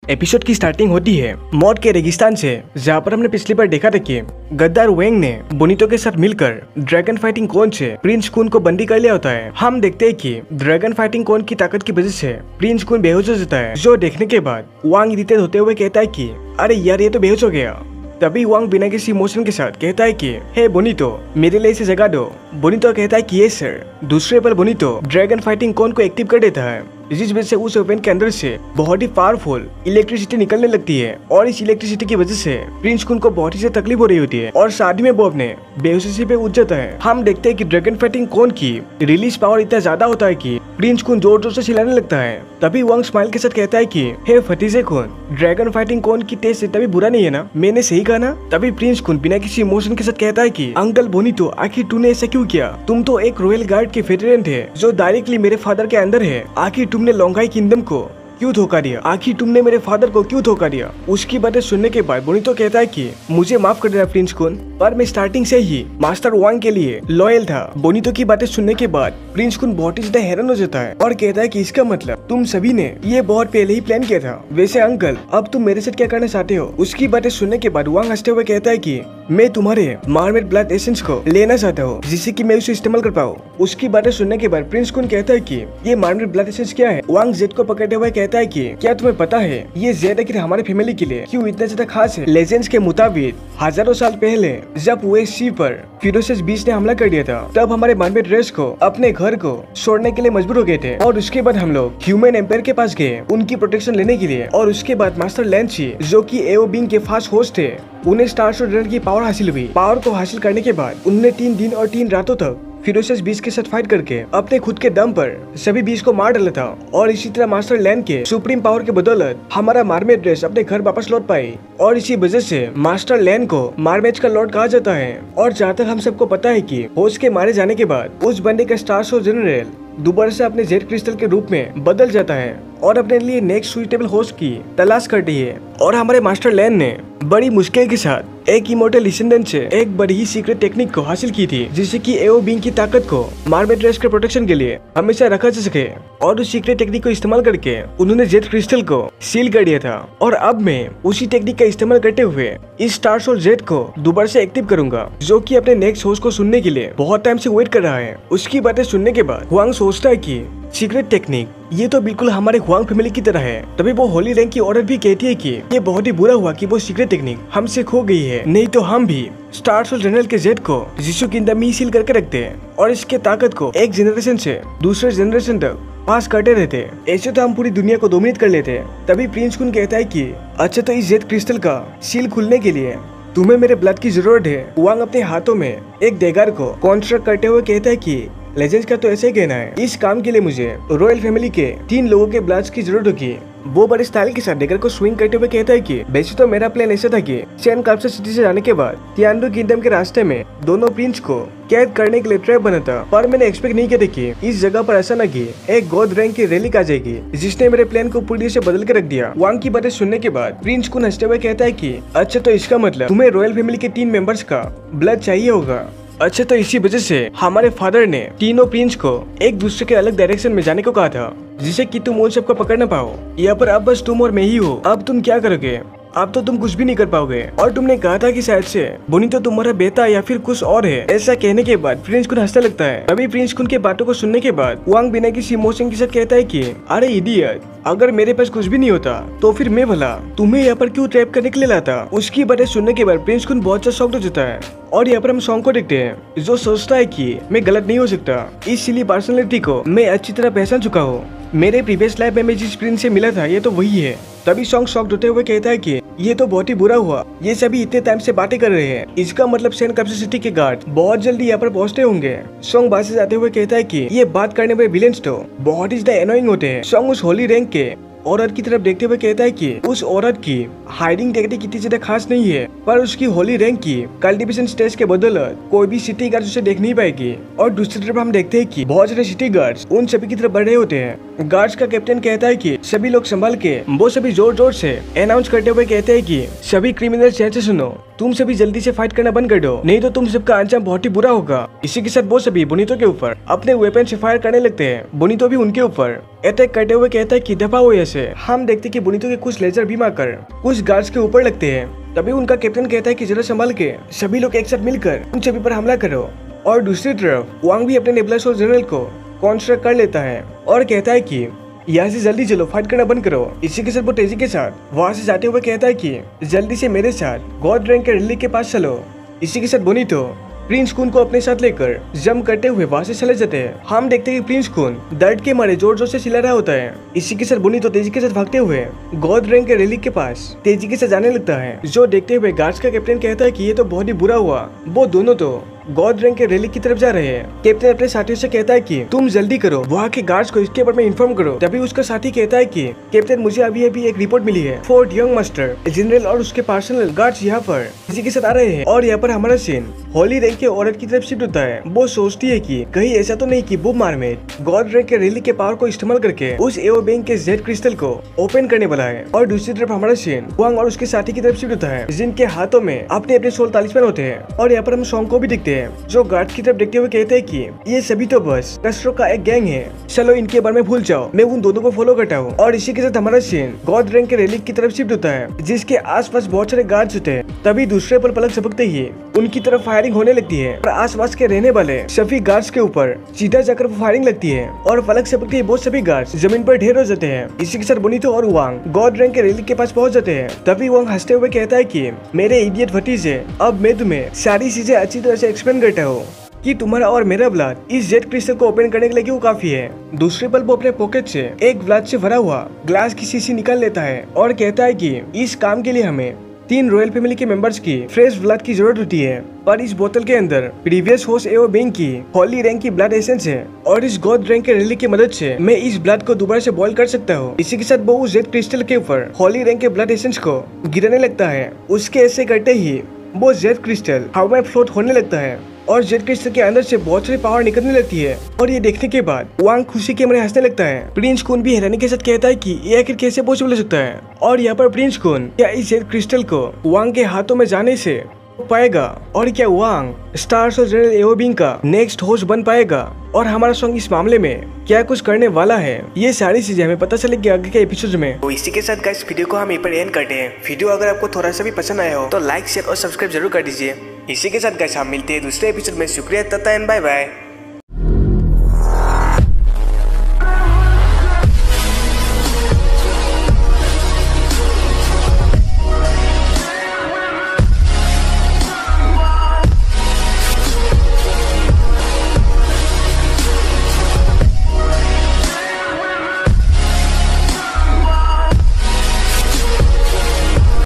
Episode की starting होती है मौत के रेगिस्तान से, जहाँ पर हमने पिछली बार देखा था कि गद्दार वेंग ने बोनितो के साथ मिलकर ड्रैगन फाइटिंग कोन से प्रिंस कुन को बंदी कर लिया होता है। हम देखते हैं कि ड्रैगन फाइटिंग कोन की ताकत की वजह से प्रिंस कुन बेहोश हो जाता है, जो देखने के बाद वांग इरिटेट होते हुए कहता है कि अरे यार ये तो बेहोश हो गया। तभी वांग बिना किसी इमोशन के साथ कहता है कि हे बोनितो मेरे लिए इसे जगा दो। बोनितो कहता है कि यस सर। दूसरे पर बोनितो ड्रैगन फाइटिंग कोन को एक्टिव कर देता है, जिस वजह से उस ओवन के अंदर से बहुत ही पावरफुल इलेक्ट्रिसिटी निकलने लगती है और इस इलेक्ट्रिसिटी की वजह से प्रिंस कुन को बहुत ही ज्यादा तकलीफ हो रही होती है और साथ में वो अपने बेहोशी पे उठ जाता है। हम देखते हैं कि ड्रैगन फाइटिंग कोन की रिलीज पावर इतना ज्यादा होता है कि प्रिंस कुन जोर जोर से चिल्लाने लगता है। तभी वांग स्माइल के साथ कहता है कि हे फतीजे कुन, ड्रैगन फाइटिंग कोन की टेस्ट इतना भी बुरा नहीं है ना, मैंने सही कहा ना। तभी प्रिंस कुन बिना किसी इमोशन के साथ कहता है कि अंकल बोनितो आखिर तूने ऐसा क्यों किया? तुम तो एक रॉयल गार्ड के वेटरन थे जो डायरेक्टली मेरे फादर के अंदर है। आखिर तुमने लोंगाई किंगडम को क्यों धोखा दिया? आखिर तुमने मेरे फादर को क्यों धोखा दिया? उसकी बातें सुनने के बाद बोनितो कहता है कि मुझे माफ कर देना प्रिंस कुन, पर मैं स्टार्टिंग से ही मास्टर वांग के लिए लॉयल था। बोनितो की बातें सुनने के बाद प्रिंस कुन बहुत ही ज्यादा हैरान हो जाता है और कहता है कि इसका मतलब तुम सभी ने ये बहुत पहले ही प्लान किया था। वैसे अंकल अब तुम मेरे साथ क्या करना चाहते हो? उसकी बातें सुनने के बाद वांग हंसते हुए कहता है कि मैं तुम्हारे मार्मेड ब्लड एसेंस को लेना चाहता हूँ, जिससे कि मैं उसे इस्तेमाल कर पाऊँ। उसकी बातें सुनने के बाद प्रिंस कुन कहता है कि ये मार्मेड ब्लड एसेंस क्या है? वांग जेड को पकड़ते हुए कहता है कि क्या तुम्हें पता है ये जेड आखिर हमारे फैमिली के लिए क्यों इतना ज्यादा खास है? लेजेंड्स के मुताबिक हजारों साल पहले जब वेस्सी पर फिरोसेस बीच ने हमला कर दिया था, तब हमारे मार्मेड रेस को अपने घर को छोड़ने के लिए मजबूर हो गए थे और उसके बाद हम लोग ह्यूमन एम्पायर के पास गए उनकी प्रोटेक्शन लेने के लिए। और उसके बाद मास्टर लैंची जो कि एओ बिंग के फास्ट होस्ट थे, उन्हें स्टार शोल्डर की पावर हासिल हुई। पावर को हासिल करने के बाद उन्होंने 3 दिन और 3 रातों तक फिरोसेस बीस के साथ फाइट करके अपने खुद के दम पर सभी बीस को मार डाला था। और इसी तरह मास्टर लैंड के सुप्रीम पावर के बदौलत हमारा मार्मेड रेस अपने घर वापस लौट पाई और इसी वजह से मास्टर लैंड को मार्मेज का लॉर्ड कहा जाता है। और जहाँ तक हम सबको पता है कि होस्ट के मारे जाने के बाद उस बंदे का स्टार शो जनरल दोबारा से अपने जेड क्रिस्टल के रूप में बदल जाता है और अपने लिए नेक्स्ट सुइटेबल होस्ट की तलाश करती है। और हमारे मास्टर लैंड ने बड़ी मुश्किल के साथ एक इमोर्टल डिसेंडेंट से एक बड़ी ही सीक्रेट टेक्निक को हासिल की थी, जिससे कि एओ बिंग की ताकत को मार्मेड रेस के प्रोटेक्शन के लिए हमेशा रखा जा सके। और उस सीक्रेट टेक्निक को इस्तेमाल करके उन्होंने जेड क्रिस्टल को सील कर दिया था। और अब मैं उसी टेक्निक का इस्तेमाल करते हुए इस स्टार सोल जेड को दोबारा से एक्टिव करूंगा, जो कि अपने नेक्स्ट होस्ट को सुनने के लिए बहुत टाइम से वेट कर रहा है। उसकी बातें सुनने के बाद वांग सोचता है कि सीक्रेट टेक्निक ये तो बिल्कुल हमारे हुआंग फैमिली की तरह है। तभी वो होली रैंक की ऑर्डर भी कहती है कि ये बहुत ही बुरा हुआ कि वो सीक्रेट टेक्निक हमसे खो गई है, नहीं तो हम भी स्टार सोल जनरल के जेड को जिसु किंगडम में सील करके रखते हैं और इसके ताकत को एक जनरेशन से दूसरे जनरेशन तक पास करते रहते। ऐसे तो हम पूरी दुनिया को डोमिनेट कर लेते। तभी प्रिंस कुन कहता है कि अच्छा तो इस जेड क्रिस्टल का सील खुलने के लिए तुम्हें मेरे ब्लड की जरूरत है। वांग अपने हाथों में एक डेगर को कॉन्स्ट्रक्ट करते हुए कहता है कि लेजेंड्स का तो ऐसे ही कहना है, इस काम के लिए मुझे रॉयल फैमिली के 3 लोगों के ब्लड की जरूरत होगी। वो बड़े स्टाइल के साथ डेगर को स्विंग करते हुए कहता है कि वैसे तो मेरा प्लान ऐसा था कि चैन काप्सा सिटी से जाने के बाद तियानडू किंगडम के रास्ते में दोनों प्रिंस को कैद करने के लिए ट्रैप बना था, पर मैंने एक्सपेक्ट नहीं किया था कि इस जगह पर ऐसा न कि एक गॉड रैंक की रैली आ जाएगी, जिसने मेरे प्लान को पूरी से बदल के रख दिया। वांग की बातें सुनने के बाद प्रिंस को हंसते हुए कहता है कि अच्छा तो इसका मतलब तुम्हें रॉयल फैमिली के 3 मेंबर्स का ब्लड चाहिए होगा। अच्छा तो इसी वजह से हमारे फादर ने तीनों प्रिंस को एक दूसरे के अलग डायरेक्शन में जाने को कहा था, जिससे कि तुम उन सबको पकड़ न पाओ। यहाँ पर अब बस तुम और मैं ही हो। अब तुम क्या करोगे? अब तो तुम कुछ भी नहीं कर पाओगे। और तुमने कहा था कि शायद से बोनितो तुम्हारा बेटा या फिर कुछ और है। ऐसा कहने के बाद प्रिंस कुन हंसने लगता है। अभी प्रिंस कुन के बातों को सुनने के बाद वांग बिना किसी इमोशन के साथ कहता है कि अरे इडियट, अगर मेरे पास कुछ भी नहीं होता तो फिर मैं भला तुम्हें यहाँ पर क्यों ट्रैप करने के लिए लाता? उसकी बातें सुनने के बाद प्रिंस कुन बहुत ज्यादा शॉक्ड हो जाता है। और यहाँ पर हम सॉन्ग को देखते हैं जो सोचता है कि मैं गलत नहीं हो सकता। इस सिली पर्सनैलिटी को मैं अच्छी तरह पहचान चुका हूँ। मेरे प्रीवियस लाइफ में मैं जिस प्रिंस से मिला था ये तो वही है। तभी सॉन्ग शॉक्ड होते हुए कहता है कि ये तो बहुत ही बुरा हुआ, ये सभी इतने टाइम से बातें कर रहे हैं, इसका मतलब चैन काप्सा सिटी के गार्ड बहुत जल्दी यहाँ पर पहुँचते होंगे। सॉन्ग बात से जाते हुए कहता है कि ये बात करने वाले विलेंस तो बहुत ही ज्यादा एनोइंग होते हैं। सॉन्ग उस होली रैंक के औरत की तरफ देखते हुए कहता है कि उस औरत की हाइडिंग टेक्निक इतनी ज्यादा खास नहीं है, पर उसकी होली रैंक की कल्टीवेशन स्टेज के बदौलत कोई भी सिटी गार्ड उसे देख नहीं पाएगी। और दूसरी तरफ हम देखते हैं कि बहुत सारे सिटी गार्ड्स उन सभी की तरफ बढ़ रहे होते हैं गार्ड्स का कैप्टन कहता है कि सभी लोग संभाल के। वो सभी जोर जोर से अनाउंस करते हुए कहते हैं कि सभी क्रिमिनल ध्यान से सुनो, तुम सभी जल्दी से फाइट करना बंद कर दो, नहीं तो तुम सबका अंजाम बहुत ही बुरा होगा। इसी के साथ वो सभी बोनीतो के ऊपर अपने वेपन से फायर करने लगते हैं। बोनीतो भी उनके ऊपर अटैक करते हुए कहता है कि दफा हो ऐसे। हम देखते कि बोनीतो के कुछ लेजर बीम आकर कुछ गार्ड्स के ऊपर लगते हैं। तभी उनका कैप्टन कहता है कि जरा संभाल के सभी लोग एक साथ मिलकर उन सभी पर हमला करो। और दूसरी तरफ वांग भी अपने नेबुला सोल जनरल को कॉन्स्ट्रक्ट कर लेता है और कहता है कि यहाँ से जल्दी चलो, फाइट करना बंद करो। इसी के साथ वो तेजी के साथ वहाँ से जाते हुए कहता है कि जल्दी से मेरे साथ गॉड रैंक के रिलीक के पास चलो। इसी के साथ बोनीतो प्रिंस खून को अपने साथ लेकर जंप करते हुए वहाँ से चले जाते हैं। हम देखते हैं कि प्रिंस खून दर्द के मारे जोर जोर से चिल्ला रहा होता है। इसी के साथ बोनीतो तेजी के साथ भागते हुए गॉड रैंक के रिलीक के पास तेजी के साथ जाने लगता है। जो देखते हुए गार्ड्स का कैप्टन कहता है कि ये तो बहुत ही बुरा हुआ, वो दोनों तो गॉड रैंक के रैली की तरफ जा रहे हैं। कैप्टन अपने साथियों से कहता है कि तुम जल्दी करो, वहाँ के गार्ड्स को इसके बारे में इन्फॉर्म करो। तभी उसका साथी कहता है कि कैप्टन मुझे अभी एक रिपोर्ट मिली है, फोर्ट यंग मास्टर जनरल और उसके पर्सनल गार्ड्स यहाँ पर इसी के साथ आ रहे हैं। और यहाँ पर हमारा सीन होली रैंक के औरत की तरफ शिफ्ट होता है। वो सोचती है कि कहीं ऐसा तो नहीं कि बुब मार्मेट गॉड रैंक के रैली के पावर को इस्तेमाल करके उस एओ बैंक के जेड क्रिस्टल को ओपन करने वाला है। और दूसरी तरफ हमारा सीन वांग और उसके साथी की तरफ शिफ्ट होता है, जिनके हाथों में अपने अपने सोल तालिस्मान होते हैं। और यहाँ पर हम सॉन्ग को भी दिखते हैं, जो गार्ड की तरफ देखते हुए कहते हैं कि ये सभी तो बस कस्टरो का एक गैंग है, चलो इनके बारे में भूल जाओ, मैं उन दोनों को फॉलो करता हूँ। और इसी के साथ हमारा सीन गॉड रैंक के रैली की तरफ शिफ्ट होता है, जिसके आसपास बहुत सारे गार्ड्स होते हैं। तभी दूसरे पर पलक झपकते ही उनकी तरफ फायरिंग होने लगती है और आसपास के रहने वाले सभी गार्ड्स के ऊपर सीधा जाकर फायरिंग लगती है और पलक झपकते ही बहुत सभी गार्ड्स जमीन पर ढेर हो जाते हैं। इसी के साथ बोनीतो और वांग गॉड रैंक के रैली के पास पहुंच जाते हैं। तभी वांग हंसते हुए कहता है कि मेरे इडियट भतीजे, अब मैं तुम्हें सारी चीजें अच्छी तरह से एक्सप्लेन करता हूँ कि तुम्हारा और मेरा ब्लड इस जेड क्रिस्टल को ओपन करने के लिए क्यों काफी है। दूसरे पल वो अपने पॉकेट से एक ब्लड से भरा हुआ ग्लास की शीशी निकाल लेता है और कहता है कि इस काम के लिए हमें 3 रॉयल फैमिली के मेंबर्स की फ्रेश ब्लड की जरूरत होती है, पर इस बोतल के अंदर प्रीवियस होस्ट एओ बैंक की होली रैंक की ब्लड एसेंस है और इस गॉड रैंक के रिलीक की मदद से मैं इस ब्लड को दोबारा से बॉईल कर सकता हूँ। इसी के साथ वो उस जेड क्रिस्टल के ऊपर होली रैंक के ब्लड एसेंस को गिराने लगता है। उसके ऐसे करते ही वो जेड क्रिस्टल हवा में फ्लोट होने लगता है और जेड क्रिस्टल के अंदर से बहुत सारी पावर निकलने लगती है। और ये देखने के बाद वांग खुशी के मारे हंसने लगता है। प्रिंस खून भी हैरानी के साथ कहता है कि ये आखिर कैसे पॉसिबल हो सकता है। और यहाँ पर प्रिंस खून क्या इस जेड क्रिस्टल को वांग के हाथों में जाने से पाएगा, और क्या वांग स्टार्स और जनरल एओ बिंग का नेक्स्ट होस्ट बन पाएगा, और हमारा सॉन्ग इस मामले में क्या कुछ करने वाला है, ये सारी चीजें हमें पता चलेगी आगे के एपिसोड में। तो इसी के साथ गाइस वीडियो को हम यहीं पर एंड करते हैं। वीडियो अगर आपको थोड़ा सा भी पसंद आया हो तो लाइक शेयर और सब्सक्राइब जरूर कर दीजिए। इसी के साथ गाइस हम मिलते हैं दूसरे एपिसोड में। शुक्रिया, तथा एंड बाय बाय।